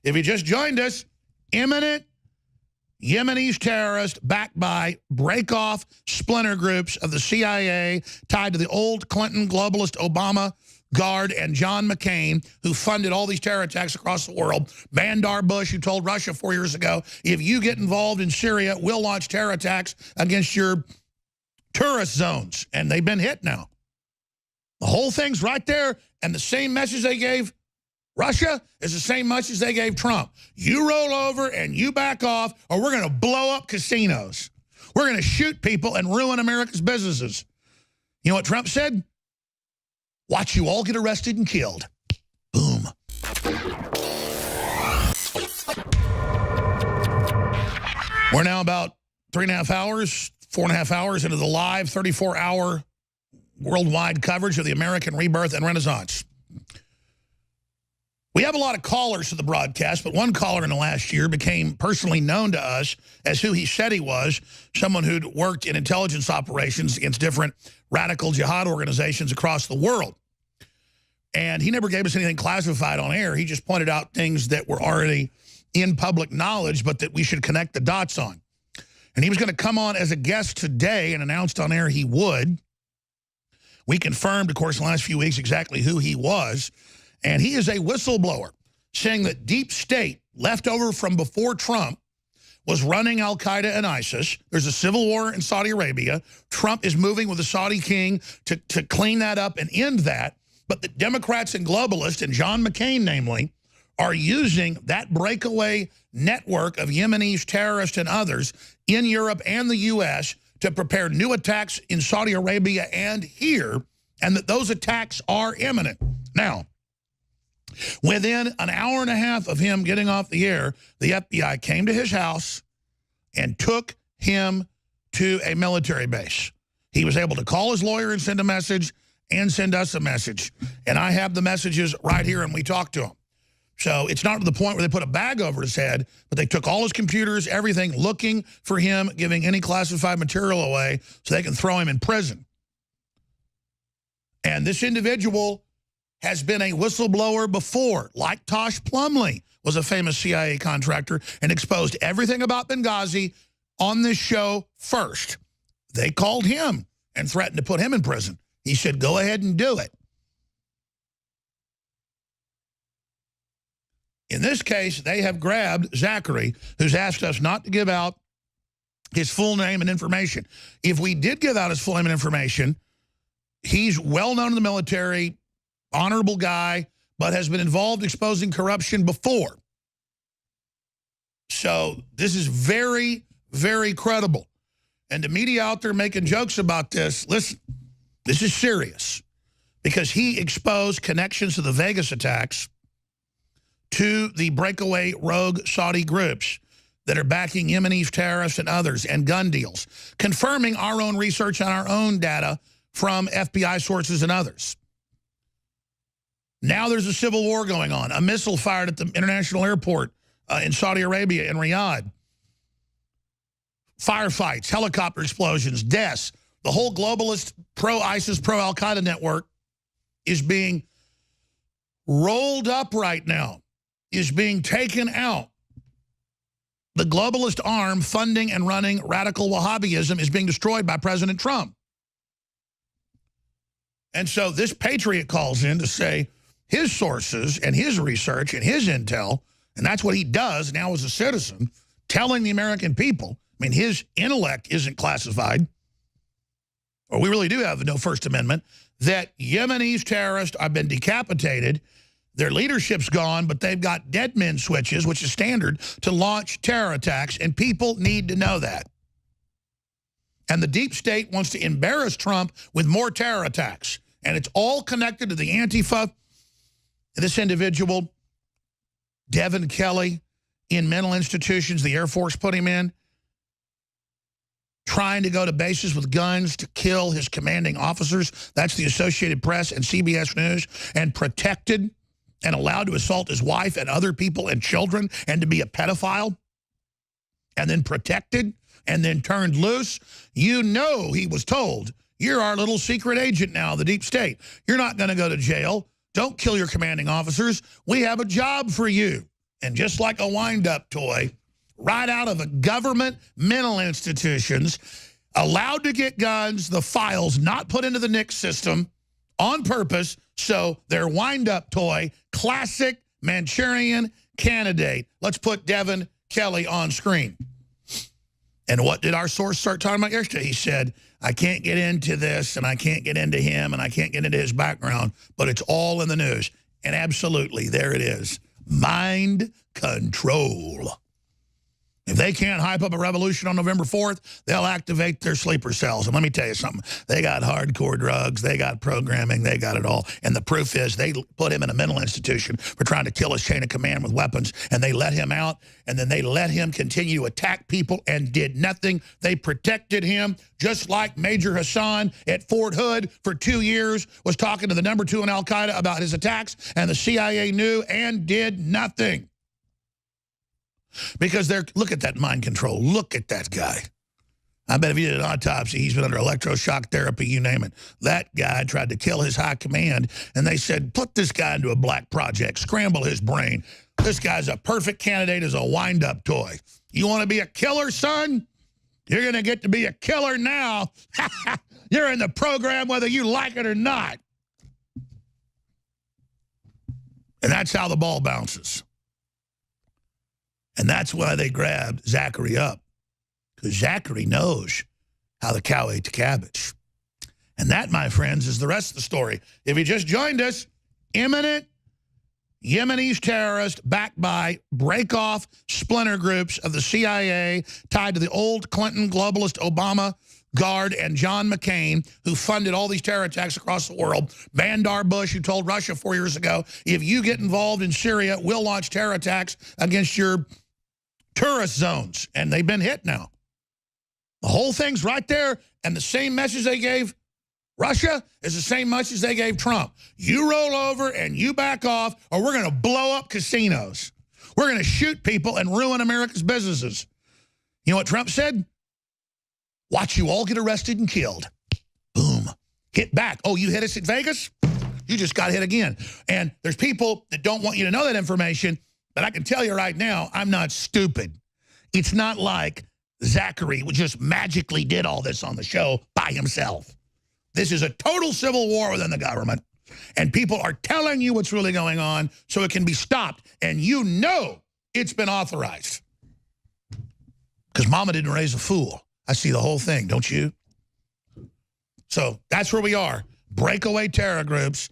If you just joined us, imminent Yemenis terrorist backed by break-off splinter groups of the CIA tied to the old Clinton globalist Obama guard and John McCain, who funded all these terror attacks across the world. Bandar Bush, who told Russia 4 years ago, if you get involved in Syria, we'll launch terror attacks against your tourist zones. And they've been hit now. The whole thing's right there, and the same message they gave Russia is the same message they gave Trump. You roll over and you back off, or we're going to blow up casinos. We're going to shoot people and ruin America's businesses. You know what Trump said? Watch you all get arrested and killed. Boom. We're now about 3.5 hours, 4.5 hours into the live 34-hour worldwide coverage of the American rebirth and renaissance. We have a lot of callers to the broadcast, but one caller in the last year became personally known to us as who he said he was, someone who'd worked in intelligence operations against different radical jihad organizations across the world. And he never gave us anything classified on air. He just pointed out things that were already in public knowledge, but that we should connect the dots on. And he was going to come on as a guest today and announced on air he would. We confirmed, of course, in the last few weeks exactly who he was. And he is a whistleblower saying that deep state, left over from before Trump, was running al-Qaeda and ISIS. There's a civil war in Saudi Arabia. Trump is moving with the Saudi king to clean that up and end that. But the Democrats and globalists, and John McCain namely, are using that breakaway network of Yemenis, terrorists, and others in Europe and the U.S. to prepare new attacks in Saudi Arabia and here, and that those attacks are imminent. Now, within an hour and a half of him getting off the air, the FBI came to his house and took him to a military base. He was able to call his lawyer and send a message and send us a message. And I have the messages right here, and we talked to him. So it's not to the point where they put a bag over his head, but they took all his computers, everything, looking for him, giving any classified material away so they can throw him in prison. And this individual has been a whistleblower before, like Tosh Plumlee was a famous CIA contractor and exposed everything about Benghazi on this show first. They called him and threatened to put him in prison. He said, go ahead and do it. In this case, they have grabbed Zachary, who's asked us not to give out his full name and information. If we did give out his full name and information, he's well known in the military, honorable guy, but has been involved exposing corruption before. So this is very, very credible. And the media out there making jokes about this, listen, this is serious, because he exposed connections to the Vegas attacks, to the breakaway rogue Saudi groups that are backing Yemenis, terrorists, and others, and gun deals, confirming our own research and our own data from FBI sources and others. Now there's a civil war going on, a missile fired at the international airport in Saudi Arabia, in Riyadh. Firefights, helicopter explosions, deaths. The whole globalist pro-ISIS, pro-Al-Qaeda network is being rolled up right now, is being taken out. The globalist arm funding and running radical Wahhabism is being destroyed by President Trump. And so this patriot calls in to say his sources and his research and his intel, and that's what he does now as a citizen, telling the American people. I mean, his intellect isn't classified, or we really do have no First Amendment, that Yemenis terrorists have been decapitated. Their leadership's gone, but they've got dead men switches, which is standard, to launch terror attacks, and people need to know that. And the deep state wants to embarrass Trump with more terror attacks. And it's all connected to the Antifa. This individual, Devin Kelly, in mental institutions, the Air Force put him in, trying to go to bases with guns to kill his commanding officers. That's the Associated Press and CBS News. And protected and allowed to assault his wife and other people and children, and to be a pedophile, and then protected, and then turned loose. You know he was told, you're our little secret agent now, the deep state. You're not going to go to jail. Don't kill your commanding officers. We have a job for you. And just like a wind-up toy, right out of the government mental institutions, allowed to get guns, the files not put into the NICS system on purpose, so their wind-up toy, classic Manchurian candidate. Let's put Devin Kelly on screen. And what did our source start talking about yesterday? He said, I can't get into this, and I can't get into him, and I can't get into his background, but it's all in the news. And absolutely, there it is. Mind control. If they can't hype up a revolution on November 4th, they'll activate their sleeper cells. And let me tell you something. They got hardcore drugs. They got programming. They got it all. And the proof is they put him in a mental institution for trying to kill his chain of command with weapons. And they let him out. And then they let him continue to attack people and did nothing. They protected him, just like Major Hassan at Fort Hood for 2 years was talking to the #2 in Al-Qaeda about his attacks. And the CIA knew and did nothing. Because look at that mind control. Look at that guy. I bet if he did an autopsy, he's been under electroshock therapy, you name it. That guy tried to kill his high command, and they said, put this guy into a black project, scramble his brain. This guy's a perfect candidate as a wind-up toy. You want to be a killer, son? You're going to get to be a killer now. You're in the program whether you like it or not. And that's how the ball bounces. And that's why they grabbed Zachary up, because Zachary knows how the cow ate the cabbage. And that, my friends, is the rest of the story. If you just joined us, imminent Yemenis terrorist backed by break-off splinter groups of the CIA tied to the old Clinton globalist Obama guard and John McCain, who funded all these terror attacks across the world. Bandar Bush, who told Russia 4 years ago, if you get involved in Syria, we'll launch terror attacks against your tourist zones, and they've been hit now. The whole thing's right there, and the same message they gave Russia is the same message they gave Trump. You roll over and you back off, or we're going to blow up casinos. We're going to shoot people and ruin America's businesses. You know what Trump said? Watch you all get arrested and killed. Boom. Hit back. Oh, you hit us at Vegas? You just got hit again. And there's people that don't want you to know that information. But I can tell you right now, I'm not stupid. It's not like Zachary just magically did all this on the show by himself. This is a total civil war within the government. And people are telling you what's really going on so it can be stopped. And you know it's been authorized. Because mama didn't raise a fool. I see the whole thing, don't you? So that's where we are. Breakaway terror groups.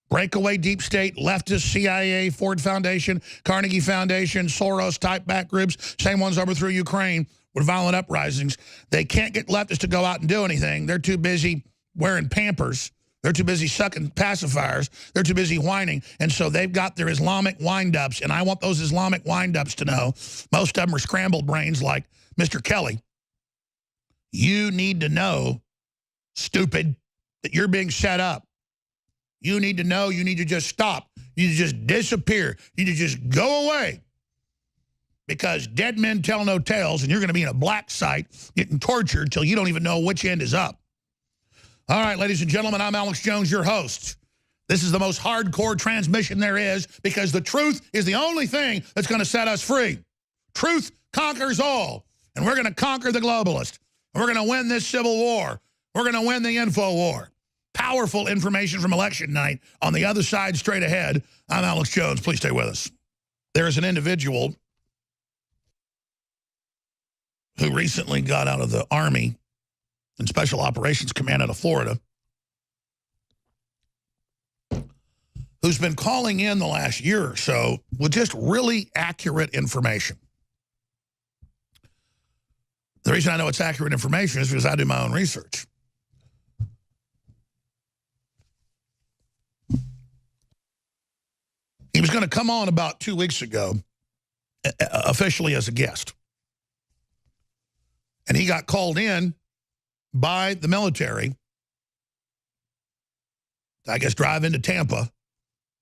Breakaway deep state, leftist, CIA, Ford Foundation, Carnegie Foundation, Soros-type back groups, same ones overthrew Ukraine with violent uprisings. They can't get leftists to go out and do anything. They're too busy wearing Pampers. They're too busy sucking pacifiers. They're too busy whining. And so they've got their Islamic wind-ups, and I want those Islamic wind-ups to know, most of them are scrambled brains like Mr. Kelly. You need to know, stupid, that you're being set up. You need to know, you need to just stop. You need to just disappear. You need to just go away. Because dead men tell no tales, and you're going to be in a black site getting tortured until you don't even know which end is up. All right, ladies and gentlemen, I'm Alex Jones, your host. This is the most hardcore transmission there is, because the truth is the only thing that's going to set us free. Truth conquers all, and we're going to conquer the globalist. And we're going to win this civil war. We're going to win the info war. Powerful information from election night. On the other side, straight ahead, I'm Alex Jones. Please stay with us. There is an individual who recently got out of the Army and Special Operations Command out of Florida, who's been calling in the last year or so with just really accurate information. The reason I know it's accurate information is because I do my own research. He was going to come on about 2 weeks ago, officially as a guest. And he got called in by the military, I guess, drive into Tampa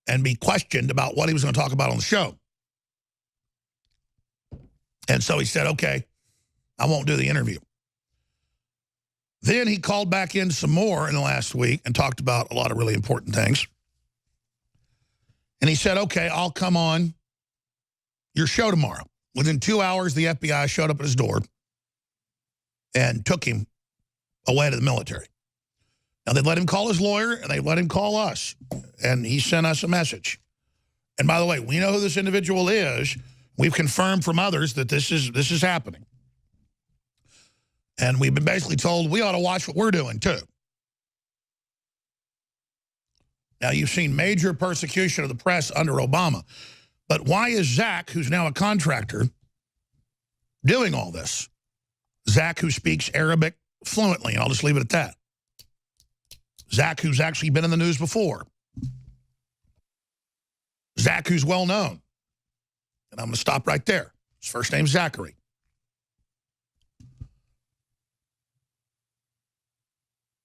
and be questioned about what he was going to talk about on the show. And so he said, okay, I won't do the interview. Then he called back in some more in the last week and talked about a lot of really important things. And he said, okay, I'll come on your show tomorrow. Within 2 hours, the FBI showed up at his door and took him away to the military. Now, they let him call his lawyer, and they let him call us, and he sent us a message. And by the way, we know who this individual is. We've confirmed from others that this is happening. And we've been basically told we ought to watch what we're doing, too. Now, you've seen major persecution of the press under Obama. But why is Zach, who's now a contractor, doing all this? Zach, who speaks Arabic fluently, and I'll just leave it at that. Zach, who's actually been in the news before. Zach, who's well known. And I'm going to stop right there. His first name's Zachary.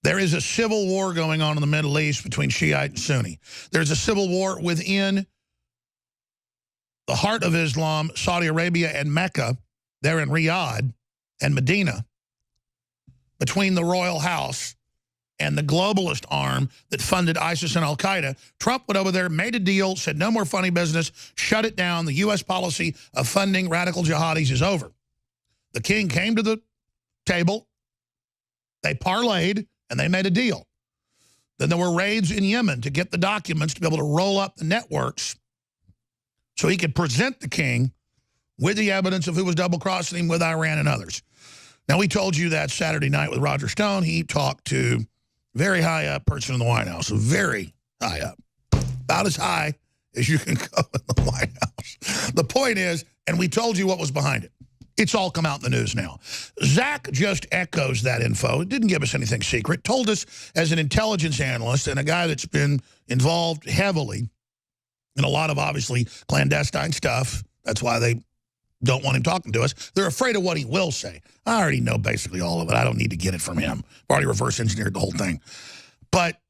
There is a civil war going on in the Middle East between Shiite and Sunni. There's a civil war within the heart of Islam, Saudi Arabia and Mecca, there in Riyadh and Medina, between the royal house and the globalist arm that funded ISIS and al-Qaeda. Trump went over there, made a deal, said no more funny business, shut it down. The U.S. policy of funding radical jihadis is over. The king came to the table, they parlayed, and they made a deal. Then there were raids in Yemen to get the documents to be able to roll up the networks so he could present the king with the evidence of who was double-crossing him with Iran and others. Now, we told you that Saturday night with Roger Stone. He talked to a very high-up person in the White House, very high up, about as high as you can go in the White House. The point is, and we told you what was behind it. It's all come out in the news now. Zach just echoes that info. It didn't give us anything secret. Told us as an intelligence analyst and a guy that's been involved heavily in a lot of, obviously, clandestine stuff. That's why they don't want him talking to us. They're afraid of what he will say. I already know basically all of it. I don't need to get it from him. I've already reverse engineered the whole thing. But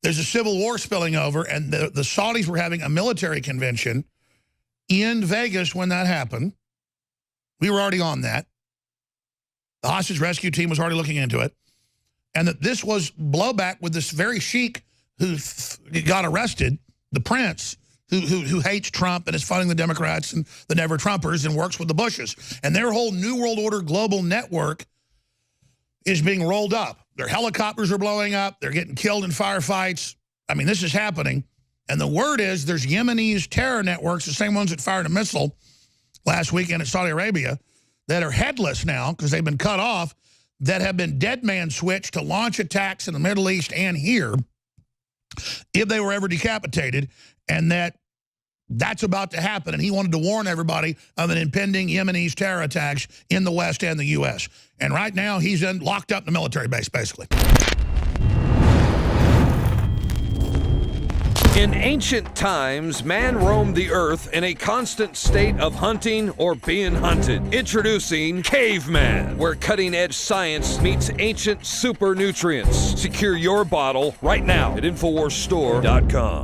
there's a civil war spilling over, and the Saudis were having a military convention in Vegas when that happened. We were already on that. The hostage rescue team was already looking into it. And that this was blowback with this very sheik who got arrested, the prince, who hates Trump and is funding the Democrats and the Never Trumpers and works with the Bushes. And their whole New World Order global network is being rolled up. Their helicopters are blowing up. They're getting killed in firefights. I mean, this is happening. And the word is there's Yemenis terror networks, the same ones that fired a missile last weekend in Saudi Arabia, that are headless now because they've been cut off, that have been dead man switched to launch attacks in the Middle East and here if they were ever decapitated, and that's about to happen. And he wanted to warn everybody of an impending Yemenis terror attacks in the West and the U.S. And right now he's locked up in the military base, basically. In ancient times, man roamed the earth in a constant state of hunting or being hunted. Introducing Caveman, where cutting-edge science meets ancient super nutrients. Secure your bottle right now at InfowarsStore.com.